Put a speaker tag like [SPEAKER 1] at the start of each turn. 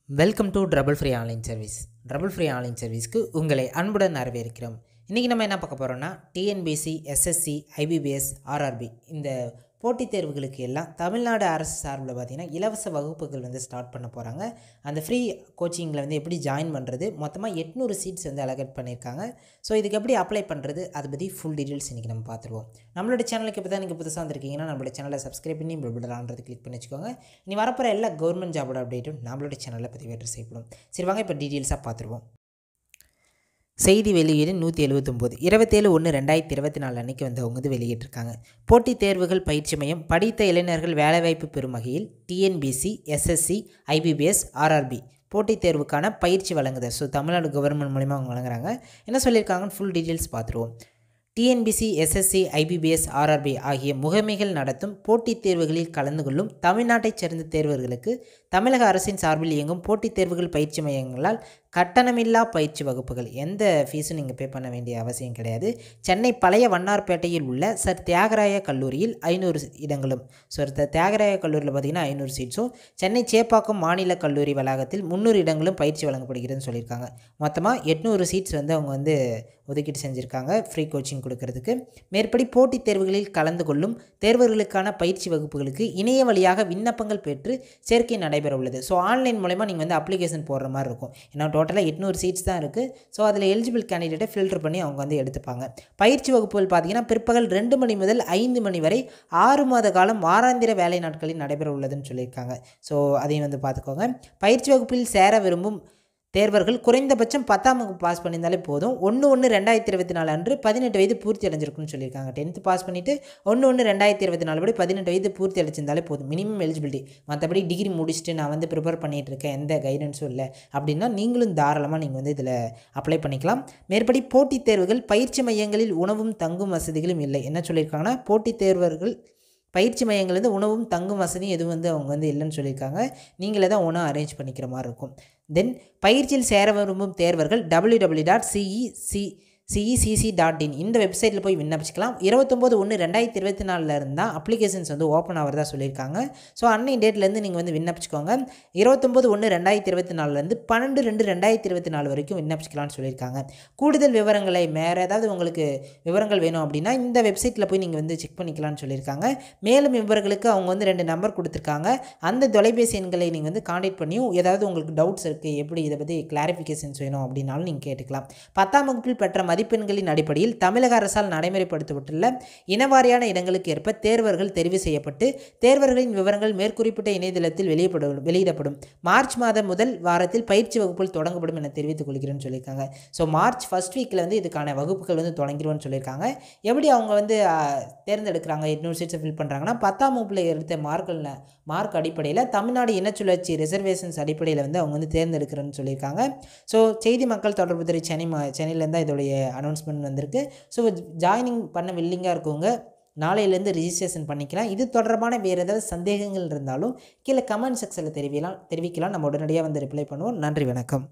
[SPEAKER 1] Welcome to trouble free online service. Trouble free online சர்வீஸ்க்கு உங்களை அன்புடன் வரவேற்கிறோம். இன்றைக்கி நம்ம என்ன பார்க்க போகிறோம்னா, டிஎன்பிஎஸ்சி, எஸ்எஸ்சி, ஐபிபிஎஸ், ஆர்ஆர்பி இந்த போட்டித் தேர்வுகளுக்கு எல்லாம் தமிழ்நாடு அரசு சார்பில் பார்த்திங்கன்னா இலவச வகுப்புகள் ஸ்டார்ட் பண்ண போகிறாங்க. அந்த ஃப்ரீ கோச்சிங்கில் எப்படி ஜாயின் பண்ணுறது, மொத்தமாக 800 சீட்ஸ் அலகேட் பண்ணியிருக்காங்க. ஸோ இதுக்கு எப்படி அப்ளை பண்ணுறது, அதை பற்றி ஃபுல் டீட்டெயில்ஸ் இன்றைக்கி நம்ம பார்த்துருவோம். நம்மளோட சேனலுக்கு இப்போ தான் நீங்கள் புதுசாக வந்திருக்கீங்கன்னா நம்மளோட சேனலை சப்ஸ்கிரைப் பண்ணி பெல் கிளிக் பண்ணி வச்சுக்கோங்க. இனி வரப்போகிற எல்லா கவர்மெண்ட் ஜாபோட அப்டேட்டும் நம்மளோட சேனலில் பதிவேற்று செய்யப்படும். சரி வாங்க இப்போ டீட்டெயில்ஸாக பார்த்துருவோம். செய்தி வெளியீடு 179 27/1/2024 அன்றைக்கி அவங்க வெளியிட்டிருக்காங்க. போட்டித் தேர்வுகள் பயிற்சி மையம் படித்த இளைஞர்கள் வேலைவாய்ப்பு பெறும் வகையில் டிஎன்பிஎஸ்சி, எஸ்எஸ்சி, ஐபிபிஎஸ், ஆர்ஆர்பி போட்டித் தேர்வுக்கான பயிற்சி வழங்குதல். ஸோ தமிழ்நாடு கவர்மெண்ட் மூலிமா அவங்க வழங்குறாங்க. என்ன சொல்லியிருக்காங்கன்னு ஃபுல் டீட்டெயில்ஸ் பார்த்துருவோம். டிஎன்பிஎஸ்சி, எஸ்எஸ்சி, ஐபிபிஎஸ், ஆர்ஆர்பி ஆகிய முகமைகள் நடத்தும் போட்டித் தேர்வுகளில் கலந்து கொள்ளும் தமிழ்நாட்டைச் சேர்ந்த தேர்வர்களுக்கு தமிழக அரசின் சார்பில் இயங்கும் போட்டித் தேர்வுகள் பயிற்சி மையங்களால் கட்டணமில்லா பயிற்சி வகுப்புகள், எந்த ஃபீஸும் நீங்கள் பே பண்ண வேண்டிய அவசியம் கிடையாது. சென்னை பழைய வண்ணார்பேட்டையில் உள்ள சர் தியாகராய கல்லூரியில் 500 இடங்களும், தியாகராய கல்லூரியில் பார்த்திங்கன்னா 500 சீட்ஸும், சென்னை சேப்பாக்கம் மாநில கல்லூரி வளாகத்தில் 300 இடங்களும் பயிற்சி வழங்கப்படுகிறதுன்னு சொல்லியிருக்காங்க. மொத்தமாக 800 சீட்ஸ் அவங்க ஒதுக்கீடு செஞ்சுருக்காங்க ஃப்ரீ கோச்சிங் கொடுக்கறதுக்கு. மேற்படி போட்டித் தேர்வுகளில் கலந்து கொள்ளும் தேர்வர்களுக்கான பயிற்சி வகுப்புகளுக்கு இணைய வழியாக விண்ணப்பங்கள் பெற்று சேர்க்கை நடைபெற உள்ளது. ஸோ ஆன்லைன் மூலமா நீங்கள் அப்ளிகேஷன் போடுற மாதிரி இருக்கும். ஏன்னா டோட்டலாக 800 சீட்ஸ் தான் இருக்குது. ஸோ அதில் எலிஜிபிள் கேண்டிடேட்டை ஃபில்டர் பண்ணி அவங்க எடுத்துப்பாங்க. பயிற்சி வகுப்புகள் பார்த்திங்கன்னா பிற்பகல் 2 மணி முதல் 5 மணி வரை 6 மாத காலம் வாராந்திர வேலை நாட்களில் நடைபெற உள்ளதுன்னு சொல்லியிருக்காங்க. ஸோ அதையும் பார்த்துக்கோங்க. பயிற்சி வகுப்பில் சேர விரும்பும் தேர்வர்கள் குறைந்தபட்சம் 10ஆம் வகுப்பு பாஸ் பண்ணியிருந்தாலே போதும். 1/1/2024 அன்று 18 வயது பூர்த்தி அடைஞ்சிருக்குன்னு சொல்லியிருக்காங்க. 10th பாஸ் பண்ணிவிட்டு 1/1/2024 படி 18 வயது பூர்த்தி அடைச்சிருந்தாலே போதும். Minimum eligibility. மற்றபடி டிகிரி முடிச்சுட்டு நான் ப்ரிப்பேர் பண்ணிகிட்ருக்கேன், எந்த கைடன்ஸும் இல்லை அப்படின்னா நீங்களும் தாராளமாக நீங்கள் இதில் அப்ளை பண்ணிக்கலாம். மேற்படி போட்டித் தேர்வுகள் பயிற்சி மையங்களில் உணவும் தங்கும் வசதிகளும் இல்லை. என்ன சொல்லியிருக்காங்கன்னா, போட்டித் தேர்வர்கள் பயிற்சி மையங்கள் உணவும் தங்கும் வசதியும் எதுவும் அவங்க இல்லைன்னு சொல்லியிருக்காங்க. நீங்களே தான் ஒன்றா அரேஞ்ச் பண்ணிக்கிற மாதிரி இருக்கும். தென் பயிற்சியில் சேர விரும்பும் தேர்வர்கள் www.cecc.in இந்த வெப்சைட்டில் போய் விண்ணப்பிச்சிக்கலாம். 29/1/2024 இருந்தால் அப்ளிகேஷன்ஸ் ஓப்பன் ஆகிறதா சொல்லியிருக்காங்க. ஸோ அன்னைய டேட்லேருந்து நீங்கள் விண்ணப்பிச்சுக்கோங்க. 29/1/2024 12/2/2024 வரைக்கும் விண்ணப்பிச்சிக்கலாம்னு சொல்லியிருக்காங்க. கூடுதல் விவரங்களை வேறு ஏதாவது உங்களுக்கு விவரங்கள் வேணும் அப்படின்னா இந்த வெப்சைட்டில் போய் நீங்கள் செக் பண்ணிக்கலாம்னு சொல்லியிருக்காங்க. மேலும் விவரங்களுக்கு அவங்க 2 நம்பர் கொடுத்துருக்காங்க. அந்த தொலைபேசி எண்களை நீங்கள் கான்டாக்ட் பண்ணியும் ஏதாவது உங்களுக்கு டவுட்ஸ் இருக்குது, எப்படி இதை பற்றி கிளாரிஃபிகேஷன்ஸ் வேணும் அப்படின்னாலும் நீங்கள் கேட்டுக்கலாம். 10ஆம் வகுப்பில் பெற்ற மதிப்பெண்களின் அடிப்படையில் தமிழக அரசால் நடைமுறைப்படுத்தப்பட்டுள்ள இனவாரியான இடங்களுக்கு ஏற்ப தேர்வர்கள் தெரிவு செய்யப்பட்டு தேர்வர்களின் விவரங்கள் மேற்குறிப்பிட்ட இணையதளத்தில் வெளியிடப்படும். மார்ச் மாதம் முதல் வாரத்தில் பயிற்சி வகுப்புகள் தொடங்கப்படும் என தெரிவித்துக் கொள்கிறேன்னு சொல்லியிருக்காங்க. ஸோ மார்ச் ஃபர்ஸ்ட் வீக்கில் இதுக்கான வகுப்புகள் தொடங்கிடுவோன்னு சொல்லியிருக்காங்க. எப்படி அவங்க தேர்ந்தெடுக்கிறாங்க, 800 சீட்ஸை ஃபில் பண்ணுறாங்கன்னா 10ஆம் வகுப்பில் எடுத்த மார்க் அடிப்படையில் தமிழ்நாடு இனச்சுழற்சி ரிசர்வேஷன்ஸ் அடிப்படையில் அவங்க தேர்ந்தெடுக்கிறேன்னு சொல்லியிருக்காங்க. ஸோ செய்தி மக்கள் தொடர்பு துறை சென்னையிலேருந்து தான் இதோடைய அனௌன்ஸ்மெண்ட் வந்திருக்கு. ஸோ ஜாயினிங் பண்ண வில்லிங்காக இருக்கவங்க நாளையிலேருந்து ரிஜிஸ்ட்ரேஷன் பண்ணிக்கலாம். இது தொடர்பான வேறு ஏதாவது சந்தேகங்கள் இருந்தாலும் கீழே கமெண்ட் செக்ஷனில் தெரிவிக்கலாம். நம்ம உடனடியாக ரிப்ளை பண்ணுவோம். நன்றி, வணக்கம்.